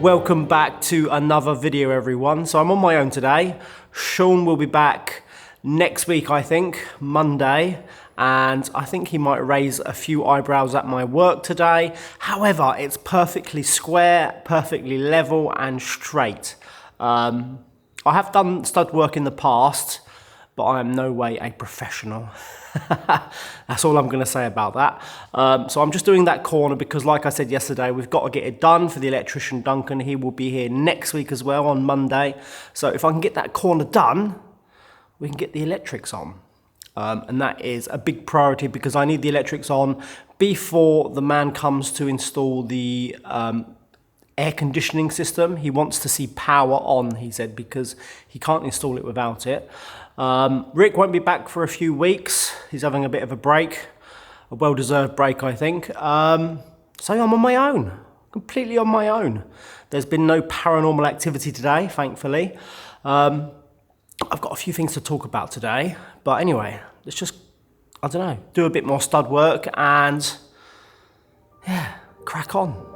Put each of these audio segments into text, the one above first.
Welcome back to another video, everyone. So I'm on my own today. Sean will be back next week, I think, Monday, and I think he might raise a few eyebrows at my work today. However, it's perfectly square, perfectly level and straight. I have done stud work in the past, but I am no way a professional. That's all I'm going to say about that. So I'm just doing that corner because, like I said yesterday, we've got to get it done for the electrician Duncan. He will be here next week as well on Monday. So if I can get that corner done, we can get the electrics on. And that is a big priority because I need the electrics on before the man comes to install the air conditioning system. He wants to see power on, he said, because he can't install it without it. Rick won't be back for a few weeks. He's having a bit of a break, a well-deserved break, I think. So I'm on my own, completely on my own. There's been no paranormal activity today, thankfully. I've got a few things to talk about today, but anyway, let's just, I don't know, do a bit more stud work and, yeah, crack on.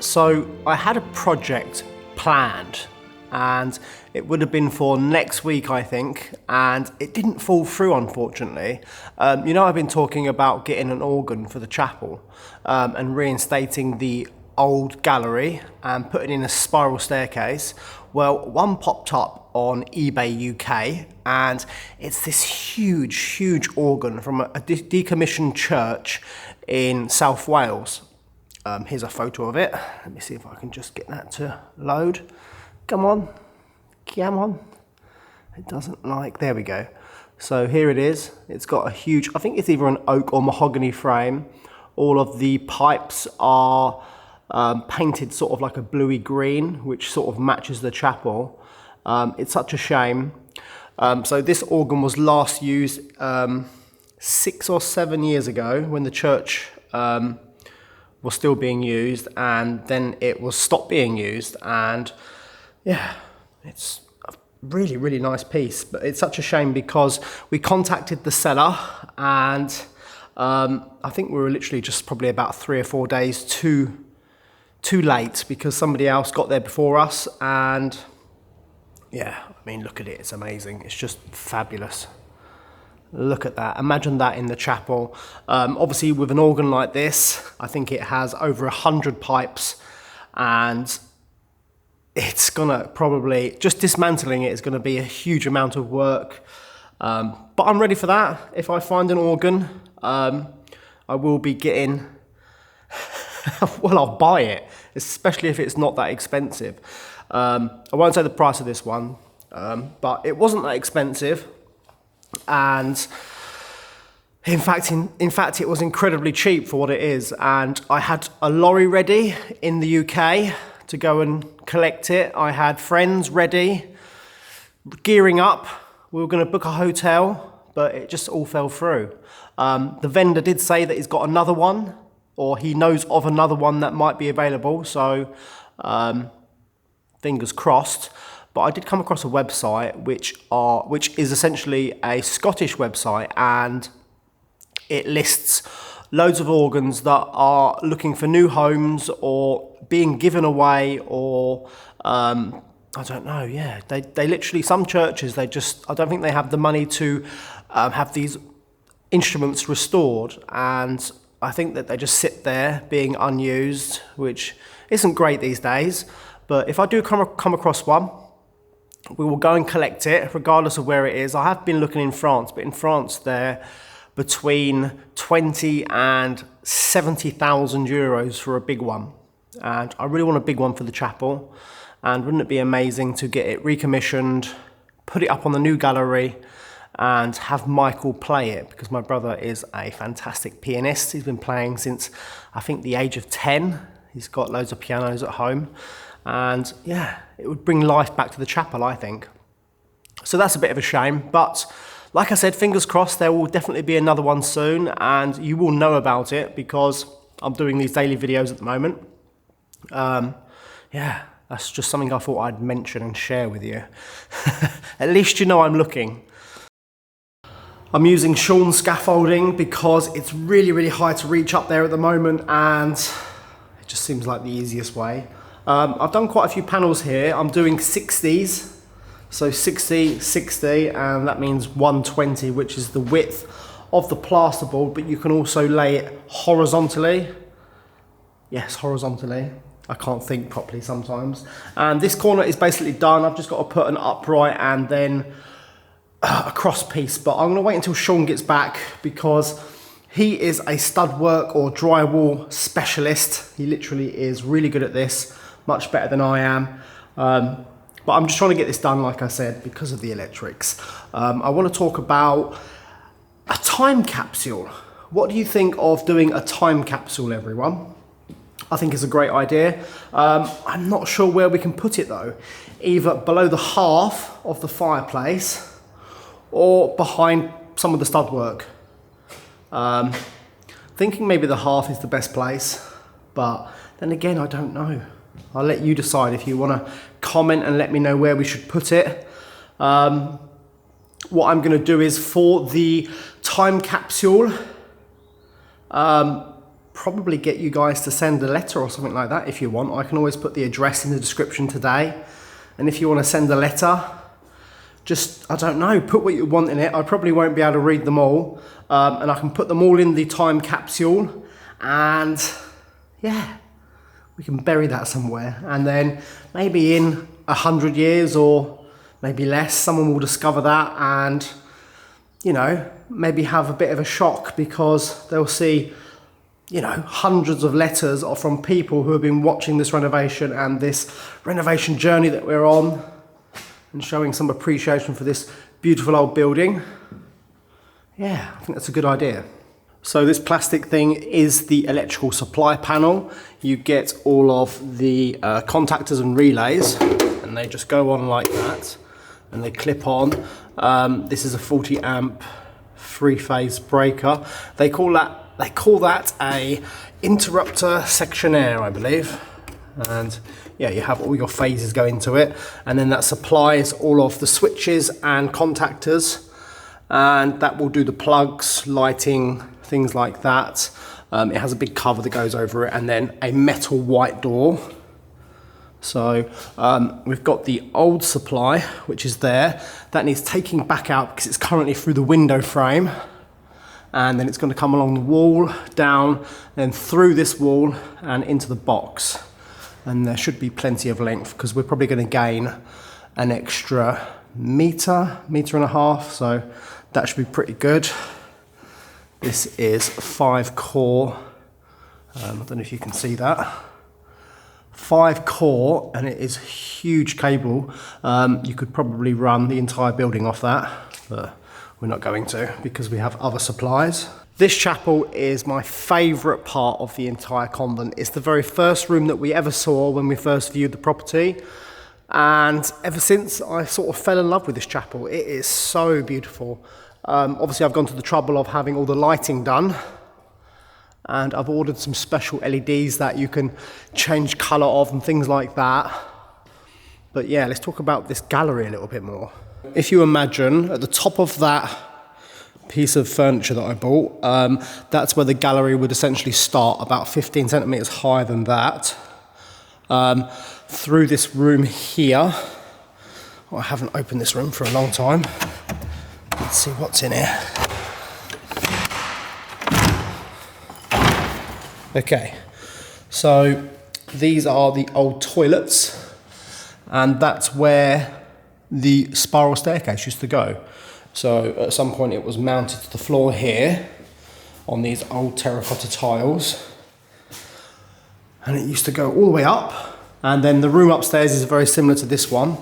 So I had a project planned and it would have been for next week, I think, and it didn't fall through, unfortunately. You know, I've been talking about getting an organ for the chapel and reinstating the old gallery and putting in a spiral staircase. Well, one popped up on eBay UK, and it's this huge organ from a decommissioned church in South Wales. Here's a photo of it. Let me see if I can just get that to load. Come on. It doesn't like, there we go. So here it is. It's got a huge, I think it's either an oak or mahogany frame. All of the pipes are painted sort of like a bluey green, which sort of matches the chapel. It's such a shame. So this organ was last used 6 or 7 years ago when the church was still being used, and then it was stopped being used. And yeah, it's a really nice piece, but it's such a shame because we contacted the seller, and I think we were literally just probably about 3 or 4 days too late because somebody else got there before us. And yeah, I mean, look at it, it's amazing. It's just fabulous. Look at that, imagine that in the chapel. Obviously with an organ like this, I think it has over 100 pipes, and it's gonna probably, just dismantling it is gonna be a huge amount of work. But I'm ready for that. If I find an organ, I will be getting, well, I'll buy it, especially if it's not that expensive. I won't say the price of this one, but it wasn't that expensive. And in fact it was incredibly cheap for what it is, and I had a lorry ready in the UK to go and collect it. I had friends ready, gearing up. We were going to book a hotel, but it just all fell through. The vendor did say that he's got another one, or he knows of another one that might be available, so fingers crossed. But I did come across a website which is essentially a Scottish website, and it lists loads of organs that are looking for new homes or being given away, or I don't know, yeah. They literally, some churches, I don't think they have the money to have these instruments restored, and I think that they just sit there being unused, which isn't great these days. But if I do come across one, we will go and collect it, regardless of where it is. I have been looking in France, but in France they're between 20 and 70,000 euros for a big one. And I really want a big one for the chapel. And wouldn't it be amazing to get it recommissioned, put it up on the new gallery, and have Michael play it, because my brother is a fantastic pianist. He's been playing since, I think, the age of 10. He's got loads of pianos at home. And yeah, it would bring life back to the chapel, I think. So that's a bit of a shame, but like I said, fingers crossed, there will definitely be another one soon, and you will know about it because I'm doing these daily videos at the moment. Yeah, that's just something I thought I'd mention and share with you. At least you know I'm looking. I'm using Sean's scaffolding because it's really high to reach up there at the moment, and it just seems like the easiest way. I've done quite a few panels here. I'm doing 60s, so 60, 60, and that means 120, which is the width of the plasterboard, but you can also lay it horizontally. Yes, horizontally. I can't think properly sometimes. And this corner is basically done. I've just got to put an upright and then a cross piece, but I'm gonna wait until Sean gets back because he is a stud work or drywall specialist. He literally is really good at this. Much better than I am. But I'm just trying to get this done, like I said, because of the electrics. I want to talk about a time capsule. What do you think of doing a time capsule, everyone? I think it's a great idea. I'm not sure where we can put it though. Either below the hearth of the fireplace or behind some of the stud work. Thinking maybe the hearth is the best place, but then again, I don't know. I'll let you decide if you want to comment and let me know where we should put it. What I'm going to do is for the time capsule, probably get you guys to send a letter or something like that if you want. I can always put the address in the description today. And if you want to send a letter, just, I don't know, put what you want in it. I probably won't be able to read them all. And I can put them all in the time capsule. And yeah, we can bury that somewhere. And then maybe in 100 years or maybe less, someone will discover that and, you know, maybe have a bit of a shock because they'll see, you know, hundreds of letters are from people who have been watching this renovation and this renovation journey that we're on and showing some appreciation for this beautiful old building. Yeah, I think that's a good idea. So this plastic thing is the electrical supply panel. You get all of the contactors and relays and they just go on like that and they clip on. This is a 40 amp 3-phase breaker. They call that a interrupter sectionnaire, I believe. And yeah, you have all your phases go into it, and then that supplies all of the switches and contactors, and that will do the plugs, lighting, things like that. It has a big cover that goes over it, and then a metal white door. So we've got the old supply, which is there. That needs taking back out because it's currently through the window frame. And then it's going to come along the wall, down, then through this wall and into the box. And there should be plenty of length because we're probably going to gain an extra meter and a half. So that should be pretty good. This is 5 core. I don't know if you can see that. 5 core, and it is huge cable. You could probably run the entire building off that, but we're not going to because we have other supplies. This chapel is my favourite part of the entire convent. It's the very first room that we ever saw when we first viewed the property. And ever since, I sort of fell in love with this chapel. It is so beautiful. Obviously, I've gone to the trouble of having all the lighting done. And I've ordered some special LEDs that you can change colour of and things like that. But yeah, let's talk about this gallery a little bit more. If you imagine at the top of that piece of furniture that I bought, that's where the gallery would essentially start, about 15 centimetres higher than that. Through this room here, oh, I haven't opened this room for a long time. Let's see what's in here. Okay, so these are the old toilets, and that's where the spiral staircase used to go. So at some point it was mounted to the floor here on these old terracotta tiles, and it used to go all the way up, and then the room upstairs is very similar to this one.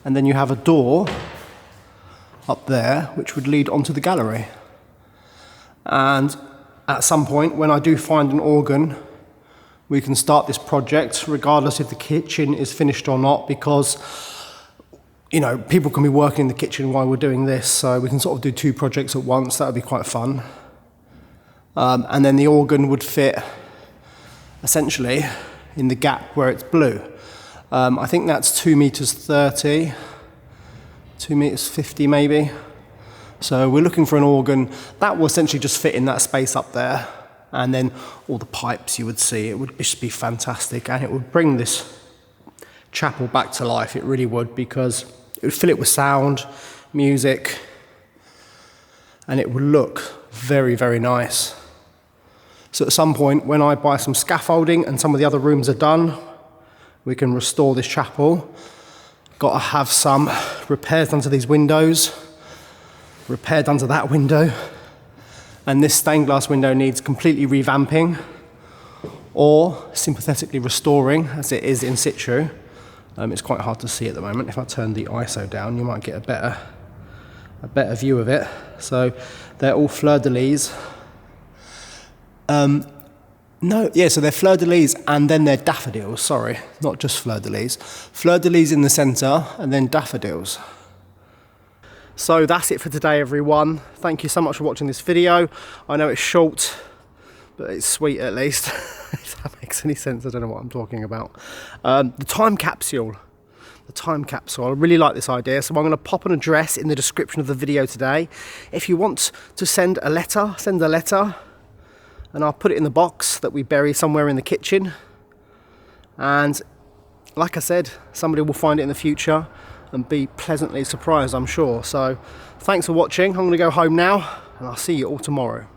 And then you have a door up there which would lead onto the gallery. And at some point when I do find an organ, we can start this project regardless if the kitchen is finished or not, because, you know, people can be working in the kitchen while we're doing this, so we can sort of do 2 projects at once. That would be quite fun. And then the organ would fit essentially in the gap where it's blue. I think that's 2 meters 30, 2 meters 50 maybe. So we're looking for an organ that will essentially just fit in that space up there. And then all the pipes you would see, it would just be fantastic, and it would bring this chapel back to life. It really would, because it would fill it with sound, music, and it would look very, very nice. So at some point, when I buy some scaffolding and some of the other rooms are done, we can restore this chapel. Got to have some repairs done to these windows, repair done to that window. And this stained glass window needs completely revamping. or synthetically restoring as it is in situ. It's quite hard to see at the moment. If I turn the ISO down, you might get a better view of it. So they're all fleur-de-lis. So they're fleur-de-lis and then they're daffodils, sorry, not just fleur-de-lis. Fleur-de-lis in the centre and then daffodils. So that's it for today, everyone. Thank you so much for watching this video. I know it's short, but it's sweet at least. If that makes any sense, I don't know what I'm talking about. The time capsule. I really like this idea, so I'm going to pop an address in the description of the video today. If you want to send a letter, and I'll put it in the box that we bury somewhere in the kitchen. And like I said, somebody will find it in the future and be pleasantly surprised, I'm sure. So thanks for watching. I'm going to go home now, and I'll see you all tomorrow.